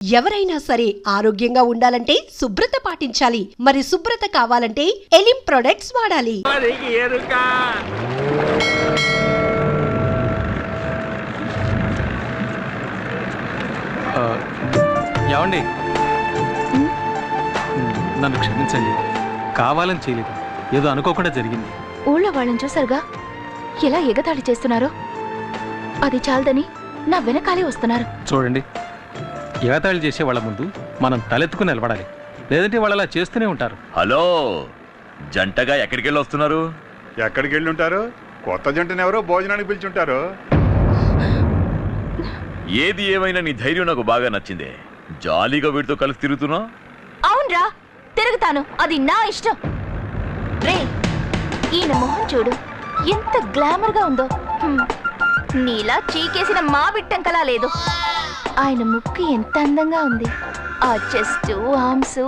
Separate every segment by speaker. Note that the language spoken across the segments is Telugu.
Speaker 1: ఎవరైనా సరే ఆరోగ్యంగా ఉండాలంటే శుభ్రత పాటించాలి. మరి శుభ్రత కావాలంటే ఎలిం ప్రొడక్ట్స్ వాడాలి.
Speaker 2: ఏమండి, నన్ను క్షమించండి, కావాలని చేయలేదు, ఏదో అనుకోకుండా జరిగింది.
Speaker 3: ఊళ్ళో వాళ్ళని చూసారుగా ఎలా ఎగతాళి చేస్తున్నారో, అది చాలదని నా వెనకాలే వస్తున్నారు.
Speaker 2: చూడండి, ఎగతాళి చేసే వాళ్ళ ముందు మనం తలెత్తుకుని నిలబడాలి, లేదంటే వాళ్ళు అలా చేస్తూనే ఉంటారు.
Speaker 4: హలో, జంటగా ఎక్కడికి వెళ్ళి వస్తున్నారు?
Speaker 5: ఎక్కడికి వెళ్ళి ఉంటారు? కొత్త జంటను ఎవరో భోజనానికి పిలిచుంటారు.
Speaker 4: ఏది ఏమైనా నీ ధైర్యం నాకు బాగా నచ్చిందే. జాలీగా వీటితో కలిసి తిరుగుతున్నా?
Speaker 3: అవునరా, తిరుగుతాను, అది నా ఇష్టం. రే, ఈయన మొహం చూడు, ఎంత గ్లామర్ గా ఉందో. నీలా చీకేసిన మా బిట్టంకలా లేదు. ఆయన ముక్కు ఎంత అందంగా ఉంది. ఆ చెస్ట్, ఆర్మ్స్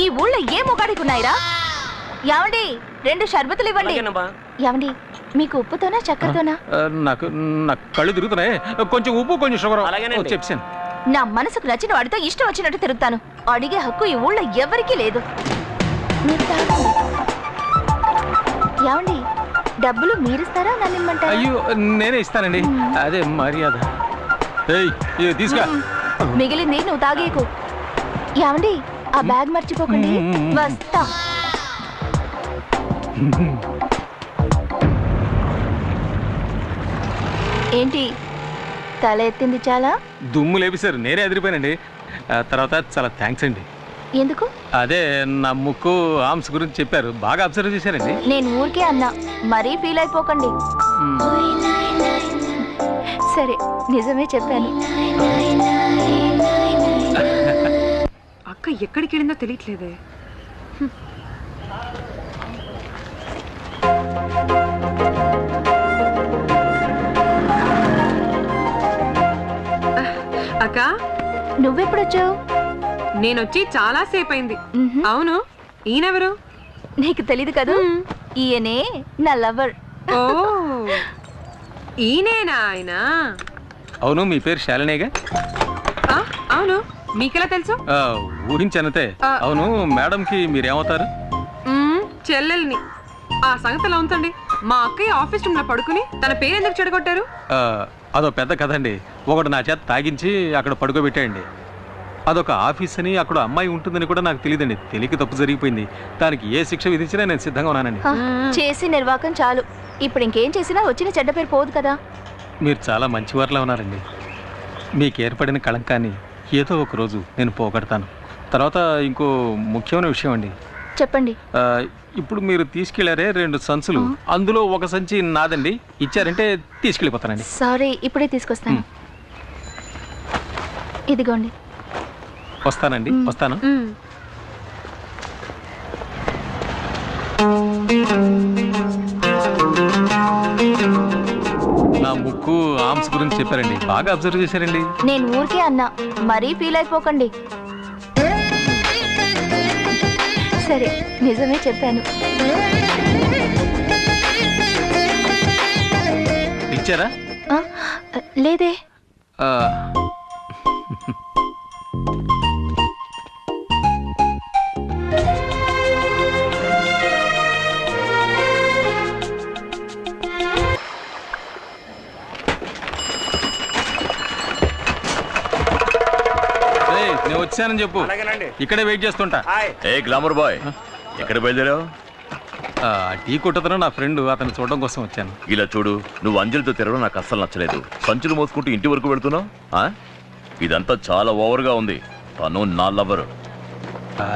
Speaker 3: ఈ ఊళ్ళో ఏ మొగాడికి ఉన్నాయిరా? యావండి, 2 షర్బతులు ఇవ్వండి. యావండి, మీకు ఉప్పుతోనా చక్కెరతోనా?
Speaker 2: నాకు కళ్ళు తిరుగుతున్నాయి, కొంచెం ఉప్పు కొంచెం షుగర్ చెప్పాను.
Speaker 3: నా మనసుకు నచ్చిన వాడితో ఇష్టం వచ్చినట్టు తిరుగుతాను. అడిగే హక్కు ఈ ఊళ్ళో ఎవరికీ లేదు. మీరు తాగండి. యావండి, డబ్బులు మీరిస్తారా నన్ను ఇమ్మంటారా?
Speaker 2: అయ్యో, నేనే ఇస్తానండి, అదే మర్యాద. తీసుకా,
Speaker 3: మిగిలింది నువ్వు తాగేకు. యావండి, ఆ బ్యాగ్ మర్చిపోకండి. వస్తా. ఏంటి తల ఎత్తింది? చాలా
Speaker 2: దుమ్ము లేపిసారు, నేనే ఎదిరిపోయానండి. తర్వాత చాలా థ్యాంక్స్ అండి.
Speaker 3: ఎందుకు?
Speaker 2: అదే నా ముక్కు ఆర్మ్స్ గురించి చెప్పారు, బాగా అబ్జర్వ్ చేశారండి.
Speaker 3: నేను ఊరికే అన్నా, మరీ ఫీల్ అయిపోకండి. సరే, నిజమే చెప్పాను.
Speaker 6: అక్క ఎక్కడికి వెళ్ళిందో తెలియట్లేదే. అక్క,
Speaker 3: నువ్వెప్పుడొచ్చావు?
Speaker 6: నేనొచ్చి చాలా సేపు అయింది. అవును, ఈయనెవరు?
Speaker 3: నీకు తెలీదు కదా, ఈయనే నా లవర్.
Speaker 6: ఓ, ఈయనేనా ఆయన?
Speaker 2: అవును, మీ పేరు శాలినేగా?
Speaker 6: అవును, మీకెలా తెలుసు?
Speaker 2: ఊహించనతే. అవును, మేడంకి మీరేమవుతారు?
Speaker 6: చెల్లెల్ని. ఆ సంగతి ఎలా ఉంచండి. మా అక్కయ్య ఆఫీస్ రూమ్ లో పడుకుని తన పేరు ఎందుకు చెడగొట్టారు?
Speaker 2: అదో పెద్ద కథ అండి. ఒకటి నా చేత తాగించి అక్కడ పడుకోబెట్టాయండి. అదొక ఆఫీస్ అని, అక్కడ అమ్మాయి ఉంటుందని కూడా నాకు తెలియదండి. తెలియక తప్పు జరిగిపోయింది. దానికి ఏ శిక్ష విధించినా నేను సిద్ధంగా ఉన్నానండి.
Speaker 3: చేసి నిర్వాకం చాలు. ఇప్పుడు ఇంకేం చేసినా వచ్చిన చెడ్డ పేరు పోదు కదా.
Speaker 2: మీరు చాలా మంచివారిలా ఉన్నారండి. మీకు ఏర్పడిన కళంకాన్ని ఏదో ఒక రోజు నేను పోగొడతాను. తర్వాత ఇంకో ముఖ్యమైన విషయం అండి.
Speaker 3: చెప్పండి.
Speaker 2: ఇప్పుడు మీరు తీసుకెళ్లారే 2 సంచులు, అందులో ఒక సంచి నాదండి. ఇచ్చారంటే తీసుకెళ్ళిపోతానండి.
Speaker 3: సారీ, ఇప్పుడే తీసుకొస్తాను. ఇదిగోండి.
Speaker 2: వస్తానండి, వస్తాను. నా ముక్కు ఆర్మ్స్ గురించి చెప్పారండి, బాగా అబ్జర్వ్ చేశారండి.
Speaker 3: నేను ఊరికే అన్నా, మరీ ఫీల్ అయిపోకండి. సరే, నిజమే చెప్పాను.
Speaker 2: ఇచ్చారా?
Speaker 3: లేదే.
Speaker 2: నేను వచ్చానని చెప్పు, ఇక్కడే వెయిట్ చేస్తుంటా.
Speaker 4: ఏ గ్లామర్ బాయ్, ఎక్కడ బయలుదేరావు?
Speaker 2: టీ కొట్టతను నా ఫ్రెండ్, అతను చూడడం కోసం వచ్చాను.
Speaker 4: ఇలా చూడు, నువ్వు అంజలితో తిరగడం నాకు అస్సలు నచ్చలేదు. సంచులు మోసుకుంటూ ఇంటి వరకు వెళ్తున్నావు. ఇదంతా చాలా ఓవర్గా ఉంది. తను నా లవర్.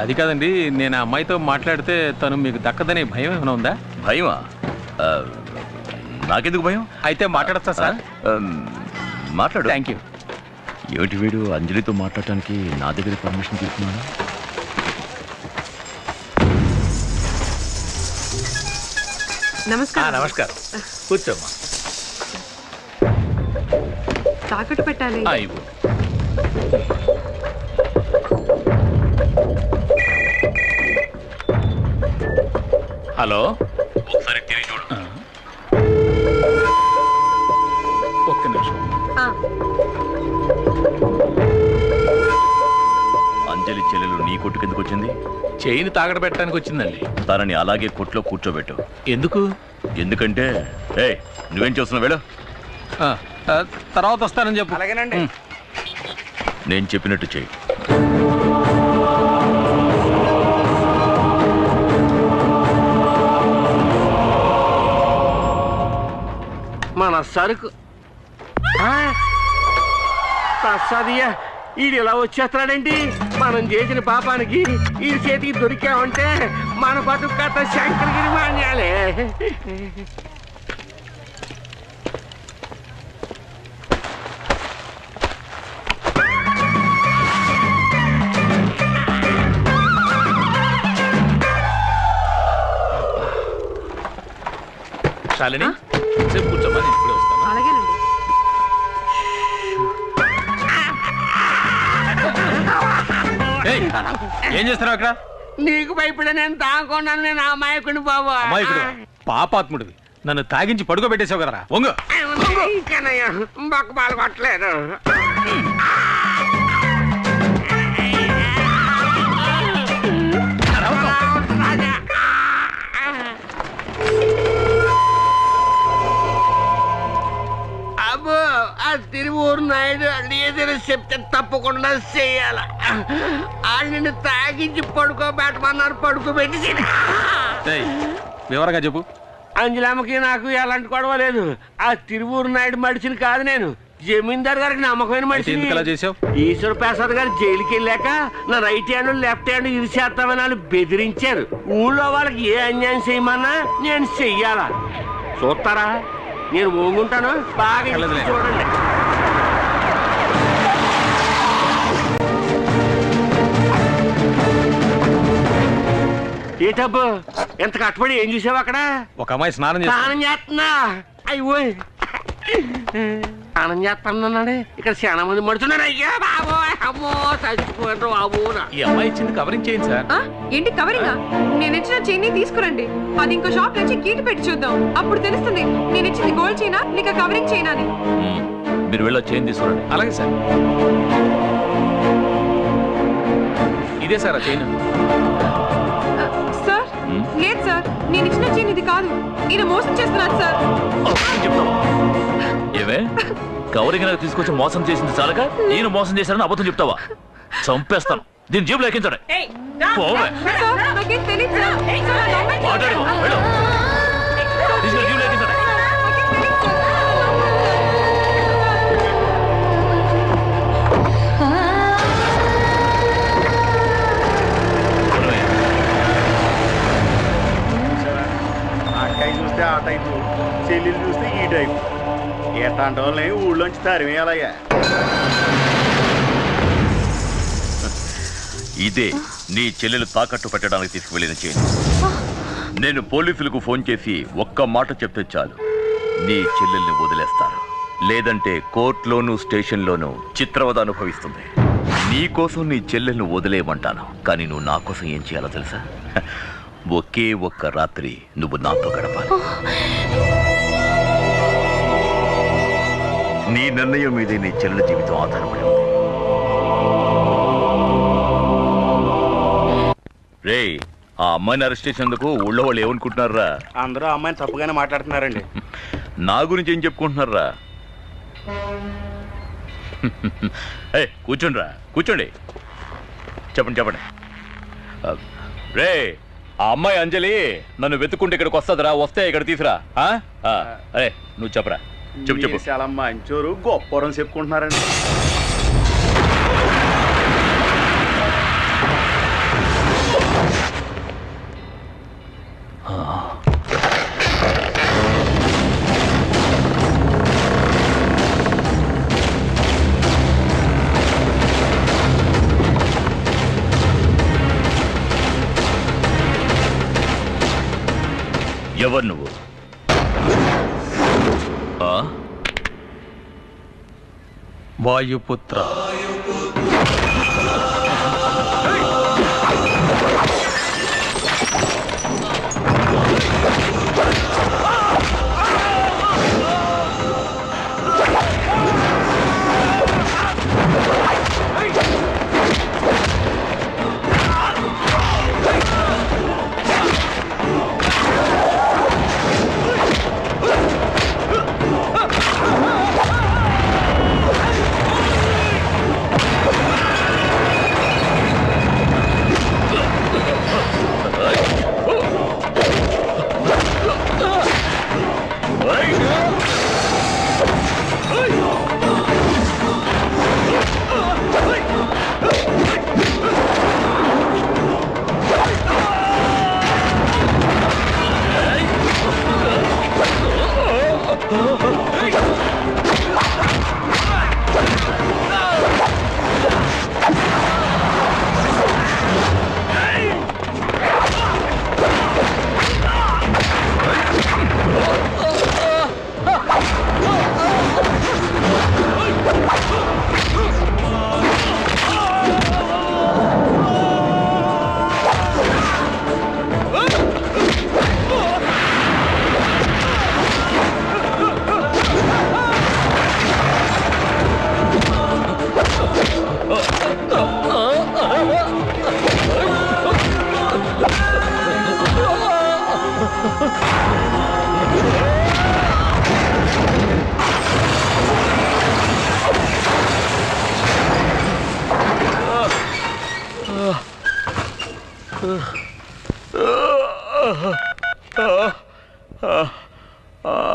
Speaker 2: అది కాదండి, నేను ఆ అమ్మాయితో మాట్లాడితే తను మీకు దక్కదనే భయం ఏమైనా ఉందా?
Speaker 4: భయమా? నాకెందుకు భయం?
Speaker 2: అయితే మాట్లాడచ్చా సార్?
Speaker 4: మాట్లాడు.
Speaker 2: Thank you.
Speaker 4: ఏమిటి వీడు అంజలితో మాట్లాడటానికి నా దగ్గర పర్మిషన్ తీసుకున్నాను?
Speaker 6: నమస్కారం.
Speaker 7: నమస్కారం, కూర్చోమ్మా.
Speaker 6: తాకట్టు పెట్టాలి.
Speaker 7: హలో,
Speaker 4: ఒకసారి తిరిగి చూడు.
Speaker 2: ఒక్క నిమిషం.
Speaker 4: చెల్లెలు నీ కొట్టు కిందకు వచ్చింది?
Speaker 7: చైన్ తాగడ పెట్టడానికి వచ్చిందండి.
Speaker 4: తనని అలాగే కొట్లో కూర్చోబెట్టు.
Speaker 7: ఎందుకు?
Speaker 4: ఎందుకంటే నువ్వేం చేస్తున్నావు? వెళ్ళు.
Speaker 2: తర్వాత వస్తానని చెప్పు.
Speaker 5: అలాగేనండి.
Speaker 4: నేను చెప్పినట్టు చెయ్యి.
Speaker 8: మన సరుకు తస్సదియా ఈడు ఇలా వచ్చేస్తున్నాడేంటి? మనం చేసిన పాపానికి ఈ చేతికి దొరికామంటే మన బతుకు కథ శంకరగిరి మాన్యాలే.
Speaker 7: శాలిని సేపు కూర్చోమ్మా, నేను ఇప్పుడే వస్తాను.
Speaker 6: అలాగేనండి.
Speaker 2: ఏం చేస్తున్నావు అక్కడ?
Speaker 8: నీకు భయపడే నేను తాగకున్నాను. నేను అమాయకుని బాబు.
Speaker 2: అమాయకుడు పాపాత్ముడివి. నన్ను తాగించి పడుకోబెట్టేసావు కదరా. వంగు.
Speaker 8: బొక్క పాలు కొట్టలేదు. అబ్బో ఆ తిరువూరు నాయుడు ఏదైనా చెప్తే తప్పకుండా చెయ్యాల. వాళ్ళు నిన్ను తాగించి పడుకోబెట్టమన్నారు. పడుకోబెట్టి
Speaker 2: వివరంగా చెప్పు.
Speaker 8: అంజలమ్మకి నాకు ఎలాంటి గొడవ లేదు. ఆ తిరువూరు నాయుడు మడిచిని కాదు నేను. జమీందార్ గారికి నమ్మకమైన మనిషి.
Speaker 2: ఎందుకలా చేసావు?
Speaker 8: ఈశ్వర ప్రసాద్ గారు జైలుకి వెళ్ళాక నా రైట్ హ్యాండ్ లెఫ్ట్ హ్యాండ్ ఇరిచేస్తామని వాళ్ళు బెదిరించారు. ఊళ్ళో వాళ్ళకి ఏ అన్యాయం చేయమన్నా నేను చెయ్యాలా. చూస్తారా? నేను ఓంగుంటాను. బాగా చూడండి. ఏటబ్బు ఎంత కట్టుబడి ఏం చూసావు అక్కడ?
Speaker 2: ఒక అమ్మాయి స్నానం
Speaker 8: చేస్తున్నా. అయ్యో స్నానం చేస్తానన్నాడే. ఇక్కడ చాలా మంది మడుచున్నారు. అయ్యా బాబో అమ్మో చచ్చిపోయారు బాబు.
Speaker 7: ఈ అమ్మాయి ఇచ్చింది కవరింగ్ చేయండి సార్.
Speaker 6: ఏంటి కవరింగా? నేను ఇచ్చిన చైన్ తీసుకురండి. అది ఇంకో షాప్ నుంచి కీటి పెట్టి చూద్దాం. అప్పుడు తెలుస్తుంది నేను ఇచ్చింది గోల్డ్ చైనా లేక కవరింగ్ చైనా అని.
Speaker 4: మీరు వెళ్ళి చైన్ తీసుకురండి.
Speaker 7: అలాగే సార్. ఇదే సార్ ఆ చైన్.
Speaker 6: సార్ లేదు సార్, నేను ఇచ్చిన చైన్ ఇది కాదు. ఈయన మోసం చేస్తున్నాడు సార్.
Speaker 4: ఏమే కవరింగ్ తీసుకొచ్చి మోసం చేసింది చాలక నేను మోసం చేశానని అబద్ధం చెప్తావా? చంపేస్తాను. దీని జేబులో ఎక్కించండి.
Speaker 6: నాకేం తెలియదు సార్.
Speaker 4: జేబులో ఎక్కించండి.
Speaker 5: అక్కయ్య చూస్తే ఆ టైపు, చెల్లెలు చూస్తే ఈ టైపు. ఎట్లాంటి వాళ్ళని ఊళ్ళోంచి తరిమేయాలయ్యా.
Speaker 4: ఇదే నీ చెల్లెలు తాకట్టు పెట్టడానికి తీసుకువెళ్ళిన చైన్. నేను పోలీసులకు ఫోన్ చేసి ఒక్క మాట చెప్తే చాలు, నీ చెల్లెల్ని వదిలేస్తారు. లేదంటే కోర్టులోనూ స్టేషన్లోనూ చిత్రవద అనుభవిస్తుంది. నీ కోసం నీ చెల్లెల్ని వదిలేయమంటాను. కానీ నువ్వు నా కోసం ఏం చేయాలో తెలుసా? ఒకే ఒక్క రాత్రి నువ్వు నాతో గడపాలి. నీ నిర్ణయం మీదే నీ చెల్లెల జీవితం ఆధారపడి ఉంది. రే, ఆ అమ్మాయిని అరెస్ట్ చేసేందుకు ఊళ్ళో వాళ్ళు ఏమనుకుంటున్నారా?
Speaker 5: అందరూ అమ్మాయిని తప్పుగానే మాట్లాడుతున్నారండి.
Speaker 4: నా గురించి ఏం చెప్పుకుంటున్నారా? కూర్చోండి రా, కూర్చోండి. చెప్పండి చెప్పండి. రే, ఆ అమ్మాయి అంజలి నన్ను వెతుక్కుంటే ఇక్కడికి వస్తుందిరా. వస్తే ఇక్కడ తీసురా. అరే నువ్వు చెప్పరా. చెప్పు చెప్పు.
Speaker 5: చాలా మంచోరు గొప్పరం చెప్పుకుంటున్నారండి.
Speaker 4: ఎవరు నువ్వు?
Speaker 2: వాయుపుత్ర.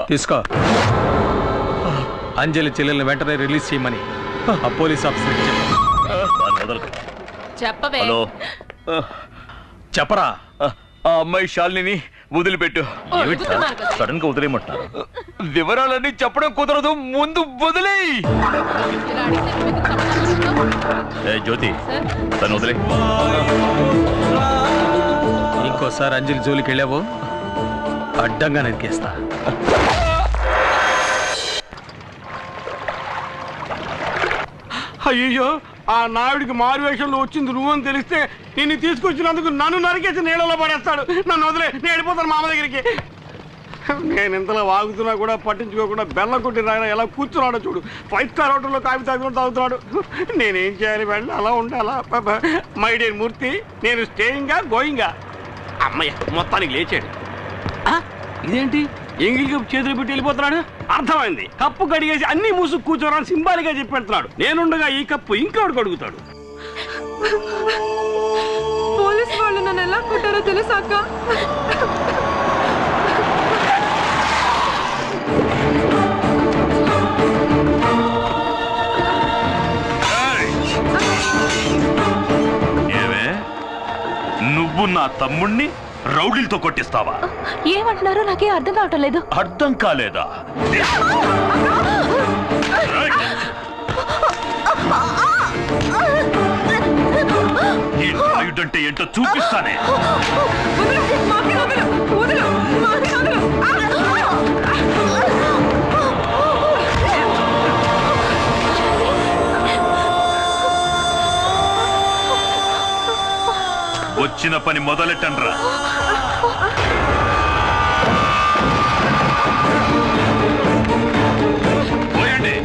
Speaker 2: తీసుకో. అంజలి చెల్లెల్ని వెంటనే రిలీజ్ చేయమని ఆ పోలీస్ ఆఫీసర్కి చెప్పు.
Speaker 4: దాన్ని వదలకు.
Speaker 3: చెప్పవే.
Speaker 4: హలో,
Speaker 2: చెప్పరా.
Speaker 4: ఆ అమ్మాయి శాలిని వదిలిపెట్టు. సడన్ గా వదిలేయమంటున్నారు. వివరాలన్నీ చెప్పడం కుదరదు, ముందు వదిలేయ్. జ్యోతి, తను వదిలే.
Speaker 2: ఇంకోసారి అంజలి జోలికి వెళ్ళావో అడ్డంగా నరికేస్తా.
Speaker 5: అయ్యో, ఆ నాయుడికి మారు వేషంలో వచ్చింది నువ్వని తెలిస్తే నిన్ను తీసుకొచ్చినందుకు నన్ను నరికేసి నీళ్ళలో పడేస్తాడు. నన్ను వదిలే, నేను వెళ్ళిపోతాను మామ దగ్గరికి. నేను ఇంతలో వాగుతున్నా కూడా పట్టించుకోకుండా బెల్లం కొట్టి రాయన ఎలా కూర్చున్నాడో చూడు. 5 స్టార్ హోటల్లో కాఫీ తాగుతున్నాడు. నేనేం చేయాలి? వెళ్ళి అలా ఉండాలా? మై డియర్ మూర్తి, నేను స్టేయింగా గోయింగా? అమ్మయ్య, మొత్తానికి లేచాడు. ఇదేంటి ఎంగిల్ కప్పు చేతులు పెట్టి వెళ్ళిపోతున్నాడు? అర్థమైంది, కప్పు కడిగేసి అన్ని మూసుకు కూర్చోరని సింబాలిగా చెప్పి పెడుతున్నాడు. నేనుండగా ఈ కప్పు ఇంకోటి కడుగుతాడు.
Speaker 6: పోలీస్ వాళ్ళు నన్ను ఎలా కొట్టారో తెలుసాక?
Speaker 4: ఏమే, నువ్వు నా తమ్ముణ్ణి రౌడీలతో కొట్టిస్తావా?
Speaker 3: ఏమంటున్నారో నాకే అర్థం కావటం లేదు.
Speaker 4: అర్థం కాలేదా? ఈ నాయుడంటే ఏంటో చూపిస్తానే. వచ్చిన పని మొదలెట్టండ్రా. పోయండి.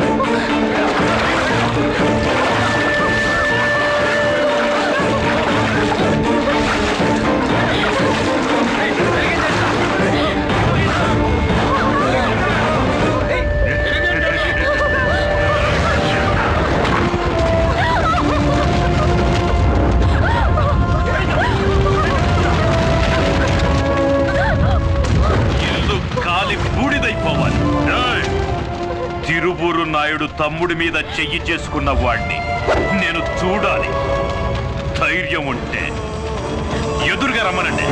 Speaker 4: తిరువూరు నాయుడు తమ్ముడి మీద చెయ్యి చేసుకున్న వాడిని నేను చూడాలి. ధైర్యం ఉంటే ఎదురుగా రమ్మనండి.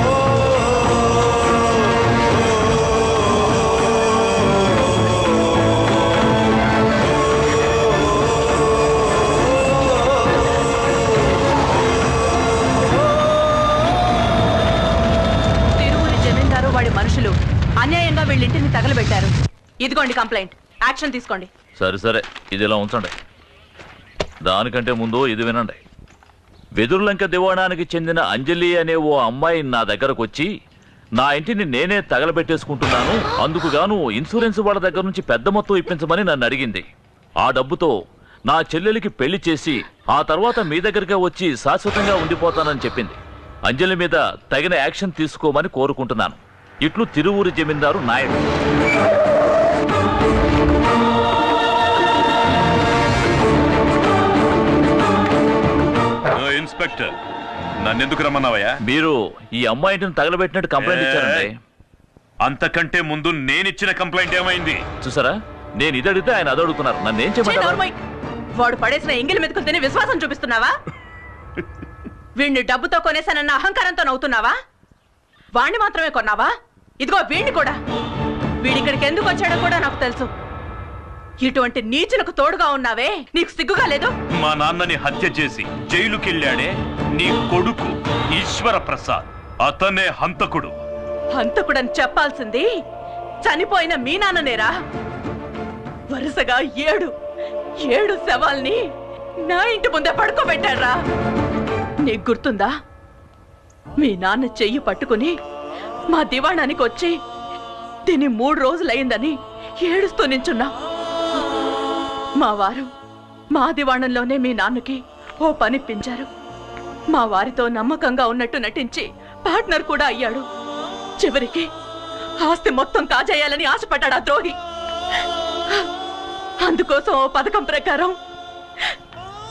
Speaker 9: తిరువురి జమీందారు వాడి మనుషులు అన్యాయంగా వీళ్ళింటిని తగలబెట్టారు. ఇదిగోండి కంప్లైంట్, యాక్షన్ తీసుకోండి.
Speaker 4: సరే సరే, ఇది ఇలా ఉంచండి. దానికంటే ముందు ఇది వినండి. వెదురులంక దివాణానికి చెందిన అంజలి అనే ఓ అమ్మాయి నా దగ్గరకు వచ్చి నా ఇంటిని నేనే తగలబెట్టేసుకుంటున్నాను, అందుకు గాను ఇన్సూరెన్స్ వాళ్ళ దగ్గర నుంచి పెద్ద మొత్తం ఇప్పించమని నన్ను అడిగింది. ఆ డబ్బుతో నా చెల్లెలికి పెళ్లి చేసి ఆ తర్వాత మీ దగ్గరకే వచ్చి శాశ్వతంగా ఉండిపోతానని చెప్పింది. అంజలి మీద తగిన యాక్షన్ తీసుకోమని కోరుకుంటున్నాను. ఇట్లు తిరువూరి జమీందారు నాయుడు. ఇన్స్పెక్టర్, నన్నెందుకు రమ్మన్నావయ్యా? మీరు ఈ అమ్మాయిని తగలబెట్టినట్టు కంప్లైంట్ ఇచ్చారండి. అంతకంటే ముందు నేనిచ్చిన కంప్లైంట్ ఏమైంది చూసారా? నేను ఇది అడిగితే ఆయన అది అడుగుతున్నారు. నన్ను ఏం చెప్పంటారు?
Speaker 9: వాడు పడేసిన ఎంగిలి మీదకు తిని విశ్వాసం చూపిస్తున్నావా? వీణ్ణి డబ్బుతో కొనేసానన్న అహంకారంతో నవ్వుతున్నావా? వాణ్ణి మాత్రమే కొన్నావా? ఇదిగో వీణ్ణి కూడా. వీడిక్కడికి ఎందుకు వచ్చాడో కూడా నాకు తెలుసు. ఇటువంటి నీచులకు తోడుగా ఉన్నావే, నీకు సిగ్గుగా లేదు?
Speaker 4: మా నాన్నని హత్య చేసి జైలుకెళ్ళాడే నీ కొడుకు ఈశ్వర ప్రసాద్, అతనే హంతకుడు.
Speaker 9: హంతకుడని చెప్పాల్సింది చనిపోయిన మీ నాన్ననేరా. వరుసగా 7 శవాల్ని నా ఇంటి ముందే పడుకోబెట్టారా. నీకు గుర్తుందా? మీ నాన్న చెయ్యి పట్టుకుని మా దివాణానికి వచ్చి దీని 3 రోజులైందని ఏడుస్తూ నించున్నా. మా వారు మా దివాణంలోనే మీ నాన్నకి ఓ పనిప్పించారు. మా వారితో నమ్మకంగా ఉన్నట్టు నటించి పార్ట్నర్ కూడా అయ్యాడు. చివరికి ఆస్తి మొత్తం కాజేయాలని ఆశపడ్డాడు ఆ ద్రోహి. అందుకోసం ఓ పథకం ప్రకారం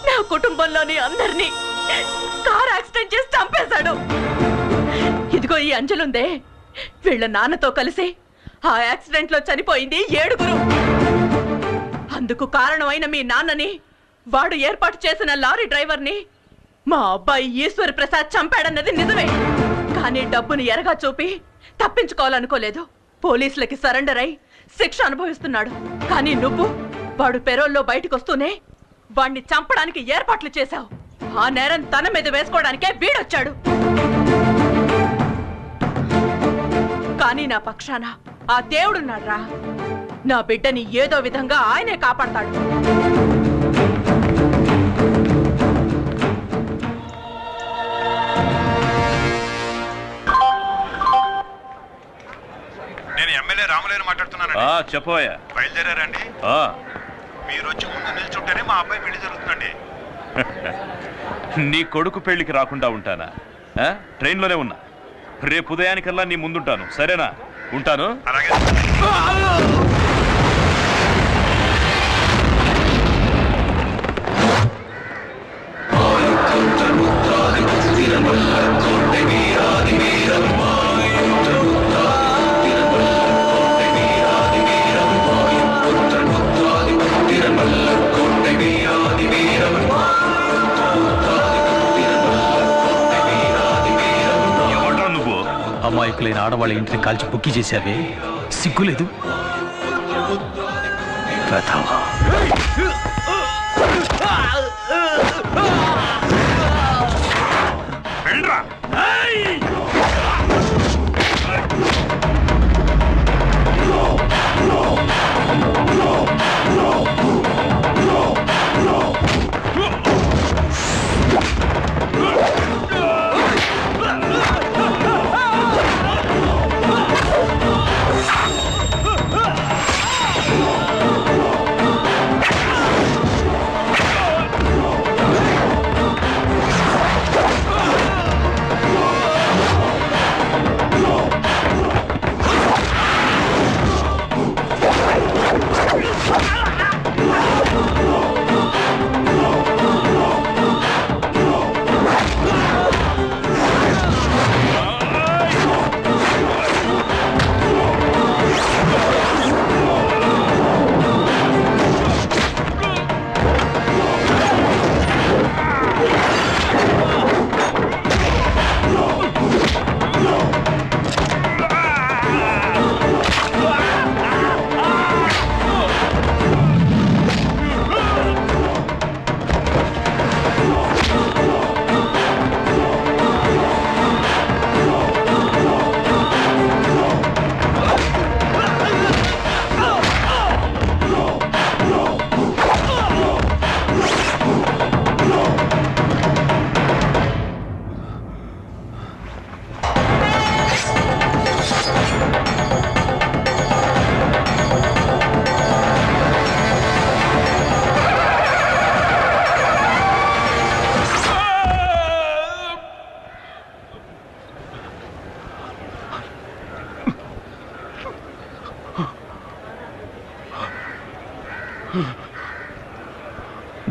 Speaker 9: నా కుటుంబంలోని అందరినీ కార్ యాక్సిడెంట్ చేసి చంపేశాడు. ఇదిగో ఈ అంజలుందే, వీళ్ళ నాన్నతో కలిసి ఆ యాక్సిడెంట్ లో చనిపోయింది 7. అందుకు కారణమైన మీ నాన్నని, వాడు ఏర్పాటు చేసిన లారీ డ్రైవర్ని మా అబ్బాయి ఈశ్వర్ ప్రసాద్ చంపాడన్నది నిజమే. కానీ డబ్బుని ఎరగా చూపి తప్పించుకోవాలనుకోలేదు. పోలీసులకి సరెండర్ అయి శిక్ష అనుభవిస్తున్నాడు. కానీ నువ్వు వాడు పెరోల్లో బయటకు వస్తూనే వాణ్ణి చంపడానికి ఏర్పాట్లు చేశావు. ఆ నేరం తన మీద వేసుకోవడానికే వీడొచ్చాడు. కానీ నా పక్షాన ఆ దేవుడున్నాడ్రా. నా బిడ్డని ఏదో విధంగా ఆయనే కాపాడతాడు.
Speaker 10: నేను ఎమ్మెల్యే రామలేని మాట్లాడుతున్నాను.
Speaker 4: చెప్పోయా.
Speaker 10: బయలుదేరారండి? మీరు వచ్చి ముందు నిల్చుంటేనే మా అబ్బాయి పెళ్లి జరుగుతుందండి.
Speaker 4: నీ కొడుకు పెళ్లికి రాకుండా ఉంటానా? ట్రైన్లోనే ఉన్నా. రేపు ఉదయానికల్లా నీ ముందుంటాను, సరేనా? ఉంటాను.
Speaker 10: అలాగే.
Speaker 2: అమాయకులైన ఆడవాళ్ళ ఇంటిని కాల్చి బుక్కి చేశావే, సిగ్గులేదు?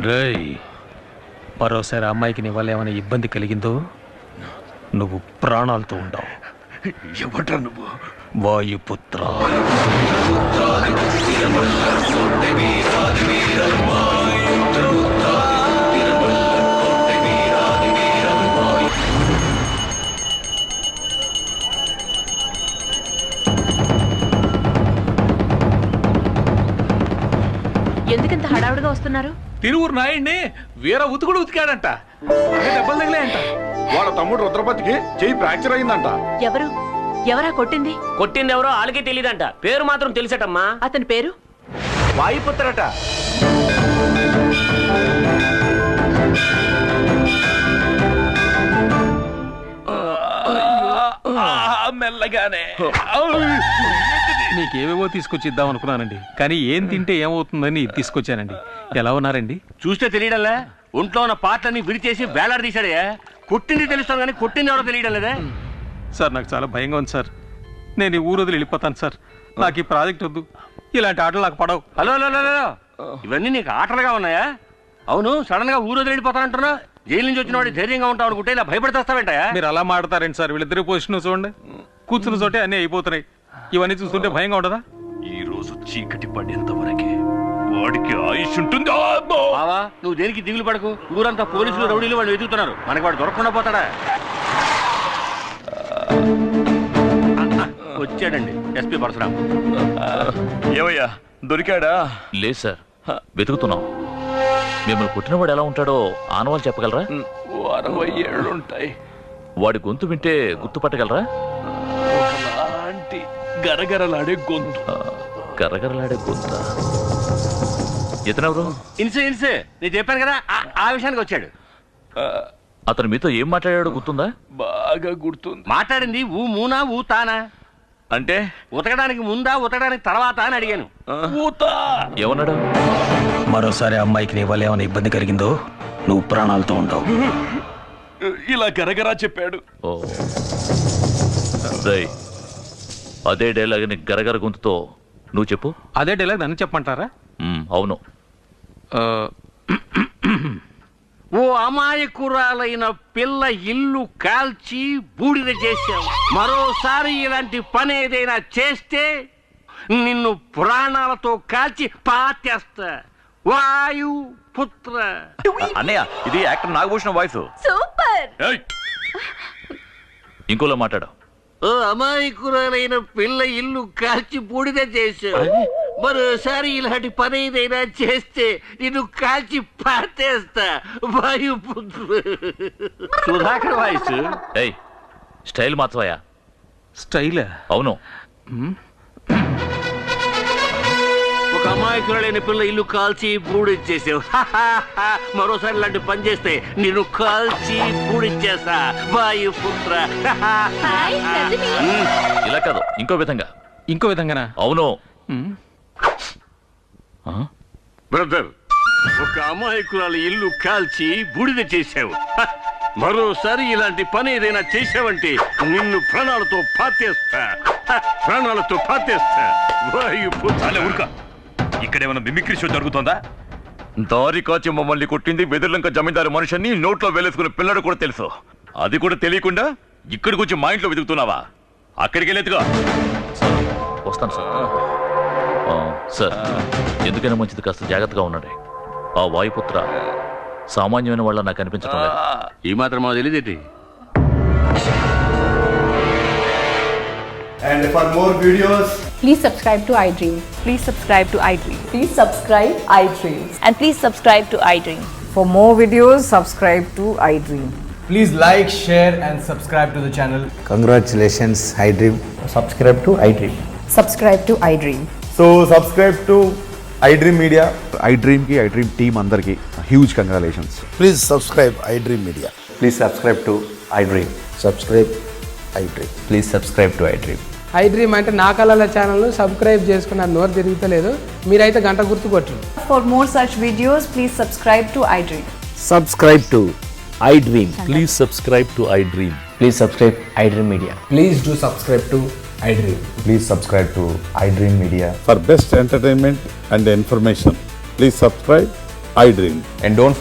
Speaker 2: రేయ్, మరోసారి అమ్మాయికి నీ వల్ల ఏమైనా ఇబ్బంది కలిగిందో నువ్వు ప్రాణాలతో ఉండవు.
Speaker 4: ఎవట్రా నువ్వు?
Speaker 2: వాయుపుత్ర.
Speaker 9: ఎందుకంత హడావుడిగా వస్తున్నారు?
Speaker 7: తిరువురు నాయుడిని వీర ఉతుకుడు ఉతికాడంట. దెబ్బలు తగిలాయంట.
Speaker 5: వాళ్ళ తమ్ముడు రుద్రపతికి చెయ్యి ఫ్రాక్చర్ అయిందంట.
Speaker 9: ఎవరా కొట్టింది?
Speaker 8: కొట్టింది ఎవరో వాళ్ళకే తెలియదంట. పేరు మాత్రం తెలిసటమ్మా.
Speaker 9: అతని పేరు
Speaker 5: వాయుపుత్రట.
Speaker 4: మెల్లగానే.
Speaker 2: నీకేవేవో తీసుకొచ్చి ఇద్దాం అనుకున్నానండి, కానీ ఏం తింటే ఏమవుతుందని ఇది తీసుకొచ్చానండి. ఎలా ఉన్నారండి?
Speaker 8: చూస్తే తెలియడంలే. ఒంట్లో ఉన్న పాటలన్నీ విడిచేసి వేలాడదీశాడే. కొట్టింది తెలుస్తాను కానీ కొట్టింది ఎవరో తెలియడం లేదే.
Speaker 2: సార్, నాకు చాలా భయంగా ఉంది సార్. నేను ఈ ఊరు వదిలి వెళ్ళిపోతాను సార్. నాకు ఈ ప్రాజెక్ట్ వద్దు. ఇలాంటి ఆటలు నాకు పడవు.
Speaker 8: హలో హలో హలో, ఇవన్నీ నీకు ఆటలుగా ఉన్నాయా? అవును, సడన్ గా ఊరు వదిలి వెళ్ళిపోతానంటున్నా. జైలు నుంచి వచ్చిన వాడు ధైర్యంగా ఉంటావు అనుకుంటే ఇలా భయపడతాస్తావేంటయా?
Speaker 2: మీరు అలా మాడతారండి సార్. వీళ్ళిద్దరి పొజిషన్ చూడండి, కూర్చున్న చోటే అన్నీ అయిపోతున్నాయి. ఇవన్నీ చూస్తుంటే భయంగా ఉండదా?
Speaker 4: ఈ రోజు చీకటి పడేంత వరకే వాడికి ఆయుష్ ఉంటుంది.
Speaker 8: బావా నువ్వు దేనికి దిగులు పడకు. ఊరంతా పోలీసులు రౌడీలు వాళ్ళు వెతుకుతున్నారు. మనకి వాడు దొరకకుండా పోతాడా? వచ్చాడండి ఎస్పీ పరశురాం.
Speaker 4: ఏమయ్యా దొరికాడా?
Speaker 11: లేదు సార్, వెతుకుతున్నాం. మిమ్మల్ని పుట్టినవాడు ఎలా ఉంటాడో ఆనవాళ్ళు చెప్పగలరా?
Speaker 4: 60 ఏళ్ళుంటాయి.
Speaker 11: వాడి గొంతు వింటే గుర్తుపట్టగలరా?
Speaker 4: ఒకలాంటి గరగరలాడే గొంతు.
Speaker 11: గరగరలాడే గొంత. ఇతనెవరు?
Speaker 8: ఇన్సే నేను చెప్పాను కదా, ఆ విషయానికి వచ్చాడు.
Speaker 11: అతను మీతో ఏం మాట్లాడాడో గుర్తుందా?
Speaker 4: బాగా గుర్తుంది.
Speaker 8: మాట్లాడింది ఊ మూనా ఊ తానా
Speaker 4: అంటే
Speaker 8: ఉతకడానికి ముందా ఉతకడానికి తర్వాత అని అడిగాను.
Speaker 11: ఏమన్నాడు?
Speaker 10: మరోసారి అమ్మాయికి నీ వల్ల ఏమైనా ఇబ్బంది కలిగిందో నువ్వు ప్రాణాలతో ఉండవు.
Speaker 4: ఇలా గరగరా చెప్పాడు.
Speaker 11: ఓ రేయ్, అదే డైలాగ్ని గరగర గొంతుతో నువ్వు చెప్పు.
Speaker 2: అదే డైలాగ్ నన్ను చెప్పమంటారా?
Speaker 11: అవును.
Speaker 8: ఓ అమాయకురాలైన పిల్ల ఇల్లు కాల్చి బూడిద చేశావు. మరోసారి ఇలాంటి పని ఏదైనా చేస్తే నిన్ను ప్రాణాలతో కాల్చి పాతేస్తా. వాయు పుత్ర.
Speaker 4: అన్నయ్య ఇది యాక్టర్ నాగభూషణ వాయిస్.
Speaker 3: సూపర్.
Speaker 11: ఇంకోలో మాట్లాడు.
Speaker 8: ఓ అమాయకురాలైన పిల్ల ఇల్లు కాల్చి బూడిద చేశావు. మరోసారి ఇలాంటి పని ఏదైనా చేస్తే నిన్ను కాల్చి పాతేస్తా. వాయు పుత్ర. సుధాకర్ వాయిస్.
Speaker 11: ఏయ్, స్టైల్ మార్చవయ్యా.
Speaker 2: స్టైల్?
Speaker 11: అవును.
Speaker 8: ఒక అమాయకురాలైన పిల్ల ఇల్లు కాల్చి బూడిచ్చేసావు. మరోసారి ఇలాంటి పని చేస్తే నిన్ను కాల్చి బూడిచ్చేస్తా. వాయు పుత్ర.
Speaker 11: ఇలా కాదు, ఇంకో విధంగా.
Speaker 2: ఇంకో విధంగానా?
Speaker 11: అవును.
Speaker 8: బ్రదర్, ఒక అమాయకురాలు ఇల్లు కాల్చి బూడిద చేశావు. మరోసారి ఇలాంటి పని ఏదైనా చేశావంటే నిన్ను ప్రాణాలతో పాతేస్తా. ప్రాణాలతో పాతేస్తా. వాయు పుత్ర.
Speaker 4: ఉడక, ఇక్కడేమైనా మిమిక్రీ షో జరుగుతుందా? దారి కాచి మమ్మల్ని కొట్టింది వెదుర్లంక జమీందారు మనుషుని నోట్లో వేలేసుకున్న పిల్లడు కూడా తెలుసు. అది కూడా తెలియకుండా ఇక్కడికి వచ్చి మా ఇంట్లో వెతుకుతున్నావా? అక్కడికి వెళ్ళేదిగా.
Speaker 11: వస్తాను సార్. సార్, ఎందుకైనా మంచిది కాస్త జాగ్రత్తగా ఉండండి. ఆ వాయుపుత్ర సామాన్యమైన వాళ్ళ నాకు అనిపించడం లేదు.
Speaker 8: ఈ మాత్రం మాకు తెలియదేంటి?
Speaker 10: And for more videos,
Speaker 12: please subscribe to iDream.
Speaker 6: Please subscribe to iDream.
Speaker 12: Please subscribe iDream.
Speaker 3: And please subscribe to iDream.
Speaker 12: For more videos, subscribe to iDream.
Speaker 10: please like, share and subscribe to the channel.
Speaker 13: Congratulations, iDream.
Speaker 10: Subscribe to iDream.
Speaker 12: Subscribe to iDream.
Speaker 10: So subscribe to iDream Media.
Speaker 13: iDream ki iDream team andarki huge congratulations.
Speaker 10: Please subscribe iDream Media.
Speaker 13: Please subscribe to iDream.
Speaker 10: Subscribe iDream.
Speaker 13: Please subscribe to iDream.
Speaker 6: iDream అంటే నా కళల ఛానల్ సబ్స్క్రైబ్ చేసుకున్న నోరు తిరుగుతలేదు. మీరైతే గంట గుర్తు కొట్టండి.
Speaker 12: For more such videos, please subscribe to iDream.
Speaker 13: Subscribe to iDream.
Speaker 11: Please subscribe to iDream.
Speaker 13: Please subscribe iDream Media.
Speaker 10: Please do subscribe to iDream.
Speaker 13: Please subscribe to iDream Media.
Speaker 14: For best entertainment and information, please subscribe iDream.
Speaker 13: And don't